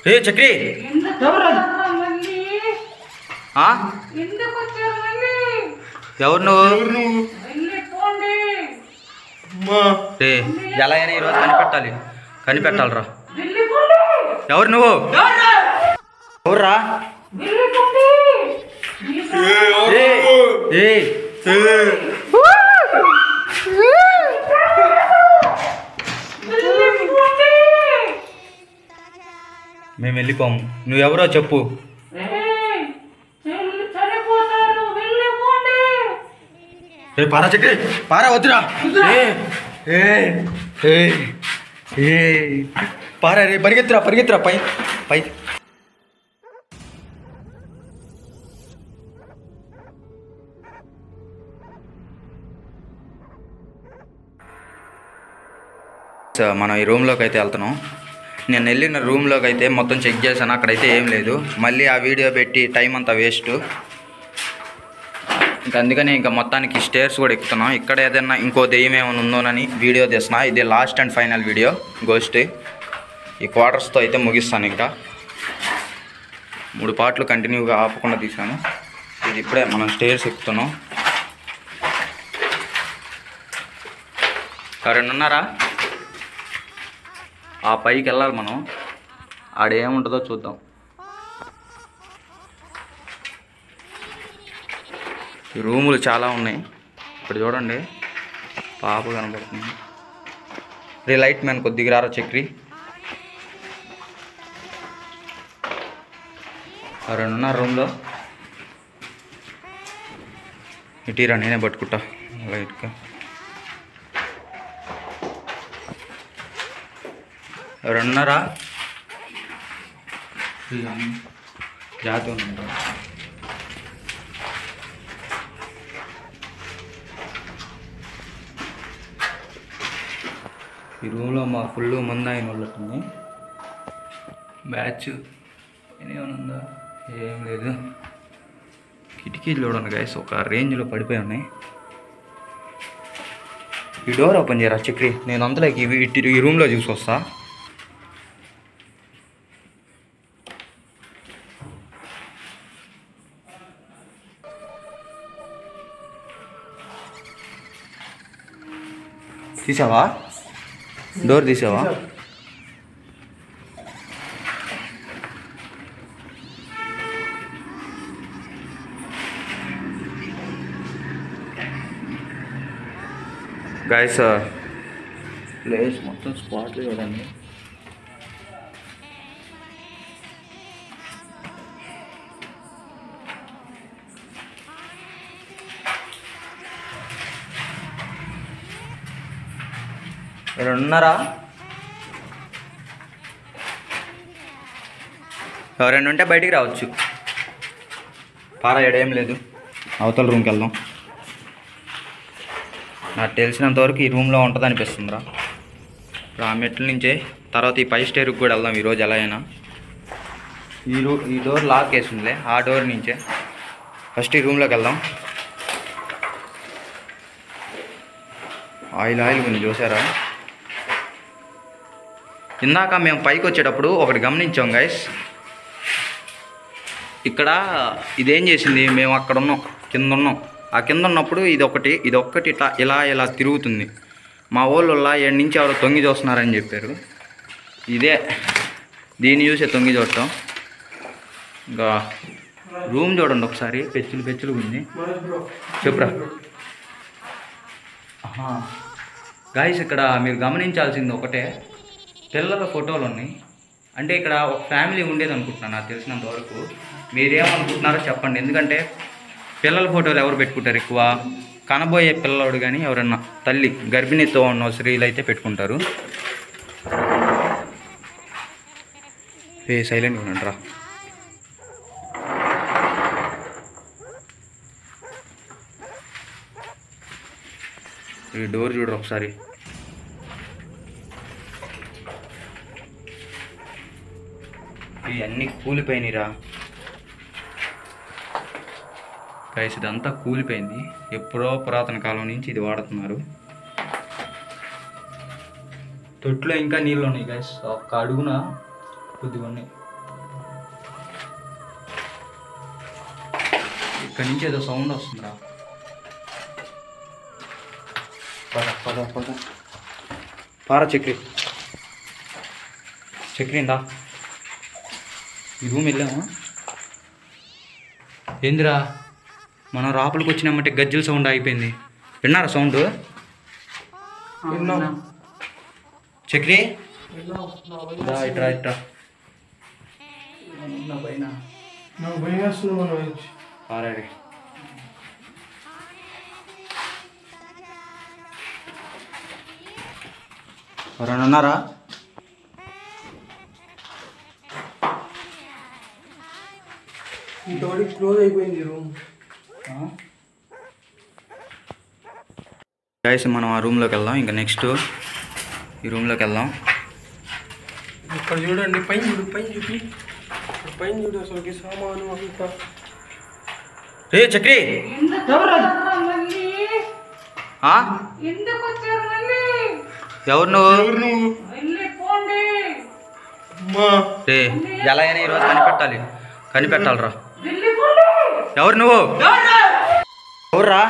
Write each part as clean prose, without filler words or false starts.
రే చక్రి ఎవరు నువ్వు రే ఎలా అయినా ఈరోజు కనిపెట్టాలిరా ఎవరు నువ్వు ఎవర్రా మేము వెళ్ళిపోము నువ్వెవరో చెప్పు పారా చక్రి పారా వద్దురా పారా రే పరిగెత్తురా పై మనం ఈ రూమ్లోకి అయితే వెళ్తున్నాం. నేను వెళ్ళిన రూమ్లోకి అయితే మొత్తం చెక్ చేశాను, అక్కడైతే ఏం లేదు. మళ్ళీ ఆ వీడియో పెట్టి టైం అంతా వేస్ట్. ఇంకా అందుకని ఇంకా మొత్తానికి స్టేర్స్ కూడా ఎక్కుతున్నాం. ఇక్కడ ఏదైనా ఇంకో దెయ్యం ఏమైనా ఉందోనని వీడియో తీస్తున్నా. ఇది last and final video ghost. ఈ క్వార్టర్స్తో అయితే ముగిస్తాను. ఇంకా 3 పార్ట్లు కంటిన్యూగా ఆపకుండా తీసాను. ఇది ఇప్పుడే మనం స్టేర్స్ ఎక్కుతున్నాం. ఎవరైనా ఉన్నారా? ఆ పైకి వెళ్ళాలి మనం. ఆడేముంటుందో చూద్దాం. ఈ రూములు చాలా ఉన్నాయి. ఇక్కడ చూడండి పాప కనబడుతుంది. రే లైట్ మ్యాన్ కొద్దిగా రారా చక్రి. ఎవరైనా ఉన్నారు రూమ్లో? ఇటీరా నేనే పట్టుకుంటా లైట్గా. ఎవరైనా ఉన్నారా? జాతి ఉందా? ఈ రూమ్లో మా ఫుల్ మంది అయిన వాళ్ళకి బ్యాచ్ ఏమైనా ఉందా? ఏం లేదు. కిటికీలు చూడండి గైస్, ఒక రేంజ్లో పడిపోయి ఉన్నాయి. ఈ డోర్ ఓపెన్ చేయరా చక్రి. నేను అంతలోకి ఈ రూమ్లో చూసి వస్తా. తీసావా? డోర్ తీసావా? గైస్ ప్లేస్ మొత్తం స్పాట్లు చూడండి. మీరు ఉన్నారా? ఎవరైనా ఉంటే బయటికి రావచ్చు. పారా ఏడేం లేదు. అవతల రూమ్కి వెళ్దాం. నాకు తెలిసినంతవరకు ఈ రూమ్లో ఉంటుంది అనిపిస్తుందిరా. ఇప్పుడు ఆ మెట్ల నుంచే తర్వాత ఈ పై స్టేర్కి కూడా వెళ్దాం ఈరోజు ఎలా అయినా. ఈ డోర్ లాక్ వేసిందిలే, ఆ డోర్ నుంచే ఫస్ట్ ఈ రూమ్లోకి వెళ్దాం. ఆయిల్ కొంచెం చూసారా? ఇందాక మేము పైకి వచ్చేటప్పుడు ఒకటి గమనించాం గైస్. ఇక్కడ ఇదేం చేసింది, మేము అక్కడ ఉన్నాం, కింద ఉన్నాం. ఆ కింద ఉన్నప్పుడు ఇదొక్కటి ఇట్లా ఇలా తిరుగుతుంది. మా వాళ్ళు ఏడు నుంచి ఎవరో తొంగి చూస్తున్నారని చెప్పారు. ఇదే దీన్ని చూసే తొంగి చూడటం. ఇంకా రూమ్ చూడండి ఒకసారి, పెచ్చులు ఉంది. చెప్పురా గాయస్. ఇక్కడ మీరు గమనించాల్సింది ఒకటే, పిల్లల ఫోటోలు ఉన్నాయి. అంటే ఇక్కడ ఒక ఫ్యామిలీ ఉండేది అనుకుంటున్నాను నాకు తెలిసినంత వరకు. మీరేమనుకుంటున్నారో చెప్పండి. ఎందుకంటే పిల్లల ఫోటోలు ఎవరు పెట్టుకుంటారు ఎక్కువ? కనబోయే పిల్లవాడు కానీ ఎవరన్నా తల్లి గర్భిణీతో ఉన్న స్త్రీలు అయితే పెట్టుకుంటారు. సైలెంట్ ఉండండిరా. ఈ డోర్ చూడరు ఒకసారి. ఇవన్నీ కూలిపోయినాయిరా గైస్. ఇదంతా కూలిపోయింది. ఎప్పుడో పురాతన కాలం నుంచి ఇది వాడుతున్నారు. తొట్లో ఇంకా నీళ్ళు ఉన్నాయి గైస్, ఒక్క అడుగున కొద్దిగా ఉన్నాయి. ఇక్కడి నుంచి ఏదో సౌండ్ వస్తుందిరా. పద పద పద పారా చక్రి చక్రిందా. ఈ రూమ్ వెళ్ళామా? ఏందిరా మనం రాపులకు వచ్చినామంటే గజ్జల సౌండ్ అయిపోయింది. విన్నారా సౌండ్? చక్రి ఇట్రా ఇట్రా. పారాడి ఎవరైనా ఉన్నారా? క్లోజ్ అయిపోయింది రూమ్. గైస్ మనం ఆ రూమ్లోకి వెళ్దాం. ఇంకా నెక్స్ట్ ఈ రూమ్లోకి వెళ్దాం. ఇక్కడ చూడండి, పైన చూడు, పైన చూపి, పైన చూడు అసలుకి సామాను అంతా. రే చక్రి ఎవరు నువ్వు? రే ఎలా అయినా ఈరోజు కనిపెట్టాలిరా. ఎవరు నువ్వు? ఎవర్రా?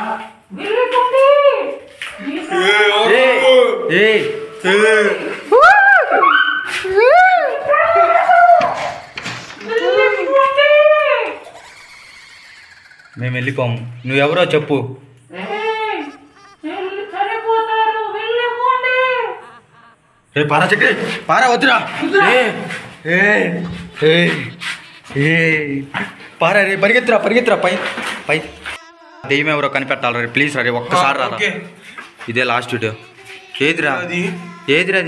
మేము వెళ్ళిపోము. నువ్వెవరో చెప్పు. రే పారా చక్రి, పారా వద్దురా. పారా రే, పరిగెత్తురా పై పై. దెయ్యం ఎవరో కనిపెట్టాలి రే, ప్లీజ్ రా రే, ఒక్కసారి రా. ఇదే లాస్ట్ వీడియో. ఏదిరా అది? ఏదిరా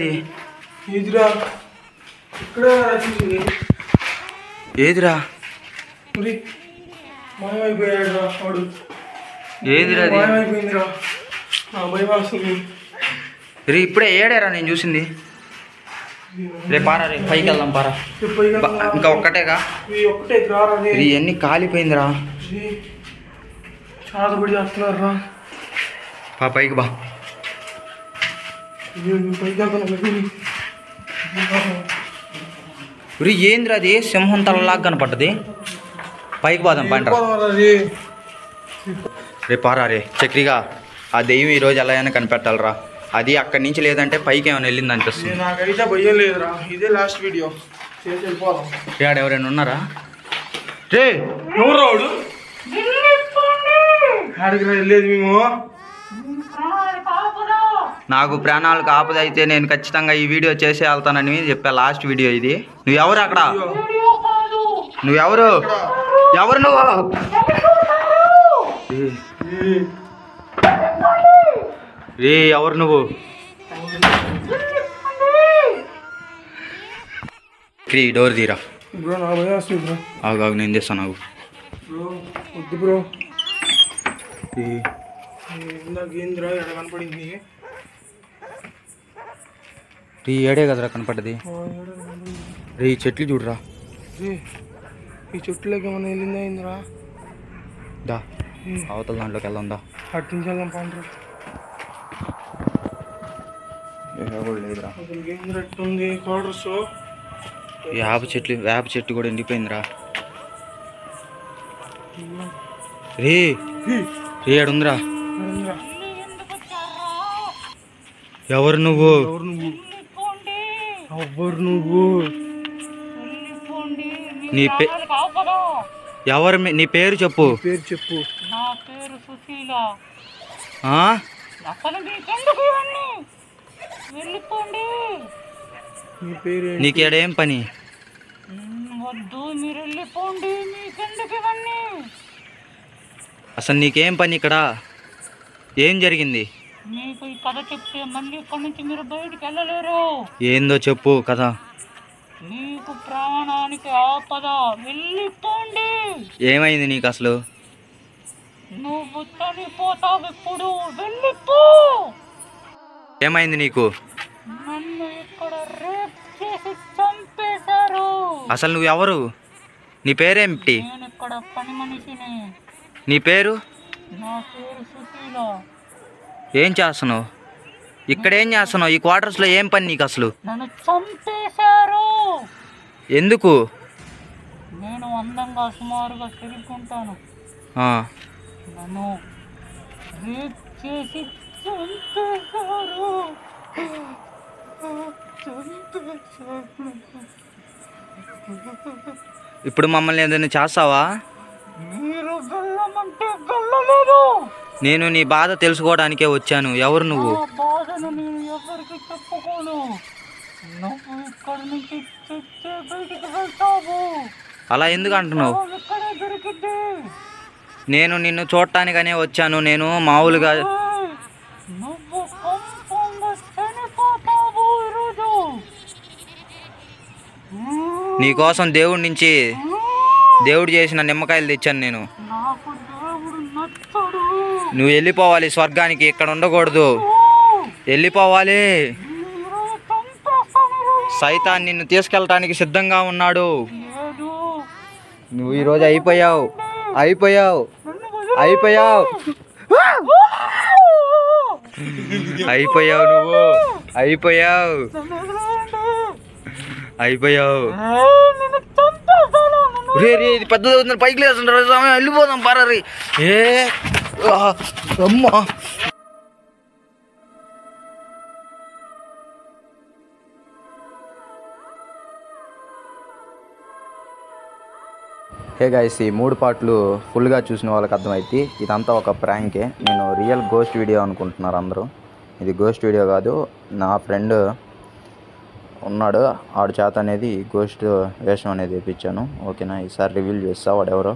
రే, ఇప్పుడే ఏడారా నేను చూసింది. రే పారా రే, పైకి వెళ్దాం పారా. ఇంకా ఒక్కటేగా, ఇవన్నీ కాలిపోయిందిరా. చాలా పడి చేస్తున్నారా. పైకి బా. ఏంద్రా అది? సింహం తలలాగా కనపడ్డది. పైకి పోదాం పంట. రే పారా రే చక్రిగా, ఆ దెయ్యం ఈరోజు ఎలా అయినా కనిపెట్టాలరా. అది అక్కడి నుంచి లేదంటే పైకి ఏమైనా వెళ్ళింది అనిపిస్తుంది. నాకైతే భయం లేదురా, ఇదే లాస్ట్ వీడియో. ఏడు ఎవరైనా ఉన్నారా? రే ఎవరు రావుడు? ఆడికి వెళ్ళేది మేము. నాకు ప్రాణాలకు ఆపదైతే నేను ఖచ్చితంగా ఈ వీడియో చేసే వెళ్తానని చెప్పా. లాస్ట్ వీడియో ఇది. నువ్వెవరు అక్కడ? నువ్వెవరు? ఎవరు నువ్వు? రే ఎవరు నువ్వు? డోర్ తీరా. బ్రో నా భయం వస్తుంది బ్రో. ఆగు నేను తెస్తాను. ఆగు బ్రో వద్దు బ్రో. ఇందాకేంద్రా ఎక్కడ కనపడింది? రీ ఏడే కదరా కనపడ్డది. రే ఈ చెట్లు చూడరా. ఈ చెట్లకి ఏమైనా వెళ్ళిందా ఏంద్రా? దా అవతల దాంట్లోకి వెళ్దాం. దా అట్టించాం పాండ్రా. లేదురా, ఉంది క్వార్టర్స్. వేప చెట్టు కూడా ఎండిపోయిందిరా. రే ఏడుందిరా. ఎవరు నువ్వు? నీ పేరు చెప్పు. నా పేరు సుశీల. నీకేడేం పని? వద్దు, మీరు వెళ్ళిపోండి. మీకెందుకు ఇవన్నీ? అసలు నీకేం పని ఇక్కడ? ఏం జరిగింది? మీకు ఈ కథ చెప్తే మళ్ళీ ఇక్కడి నుంచి మీరు బయటికి వెళ్ళలేరు. ఏందో చెప్పు కథ. మీకు ప్రాణానికి ఆపద. వెళ్ళిపోండి. ఏమైంది నీకు అసలు? నువ్వు చనిపోతావు ఇప్పుడు. వెళ్ళిపో. ఏమైంది నీకు? నన్ను ఇక్కడ రేప్ చేసి చంపేశారు. అసలు నువ్వు ఎవరు? నీ పేరేమిటి? నేను ఇక్కడ పని మనిషిని. నీ పేరు? నా పేరు సుశీల. ఏం చేస్తున్నావు? ఇక్కడ ఏం చేస్తున్నావు? ఈ క్వార్టర్స్లో ఏం పని నీకు అసలు? నన్ను చంపేశారు. ఎందుకు? నేను అందంగా సుమారుగా తిరుగుకుంటాను. నన్ను రేప్ చేసి చంపేశారు. ఇప్పుడు మమ్మల్ని ఏదైనా చేస్తావా? మీరు గల్లమంటే గల్లలేదు. నేను నీ బాధ తెలుసుకోవడానికే వచ్చాను. ఎవరు నువ్వు? నా బాధను నేను ఎవరికి చెప్పుకోను. నువ్వు ఇక్కడి నుంచి చచ్చే బయటికి వెళ్తావు. అలా ఎందుకు అంటున్నావు? ఇక్కడే దొరికింది. నేను నిన్ను చూడటానికనే వచ్చాను. నేను మామూలుగా నువ్వు కంపంగా చనిపోతావు ఈరోజు. నీకోసం దేవుడు చేసిన నిమ్మకాయలు తెచ్చాను నేను. నాకు దేవుడు నచ్చడు. నువ్వు వెళ్ళిపోవాలి స్వర్గానికి. ఇక్కడ ఉండకూడదు. వెళ్ళిపోవాలి. ఈరోజు చంపేస్తాను ఈరోజు. సైతాన్ నిన్ను తీసుకెళ్ళటానికి సిద్ధంగా ఉన్నాడు. లేదు. నువ్వు ఈరోజు అయిపోయావు. నన్ను వదిలేయ్. అయిపోయావు నువ్వు. నన్ను వదిలేయండి. అయిపోయావు. నిన్ను చంపేస్తాను. నన్ను రే ఇది పెద్దది అవుతుంది. పైకి లేస్తుంటారు. వెళ్ళిపోదాం పారీ. అమ్మా. హే గైస్, ఈ 3 పార్ట్లు ఫుల్గా చూసిన వాళ్ళకి అర్థమైంది ఇదంతా ఒక ప్రాంకే. నేను రియల్ గోస్ట్ వీడియో అనుకుంటున్నారు అందరూ. ఇది గోస్ట్ వీడియో కాదు. నా ఫ్రెండ్ ఉన్నాడు, ఆడు చేత అనేది గోస్ట్ వేషం అనేది వేయించాను. ఓకేనా? ఈసారి రివీల్ చేస్తా వాడెవరో.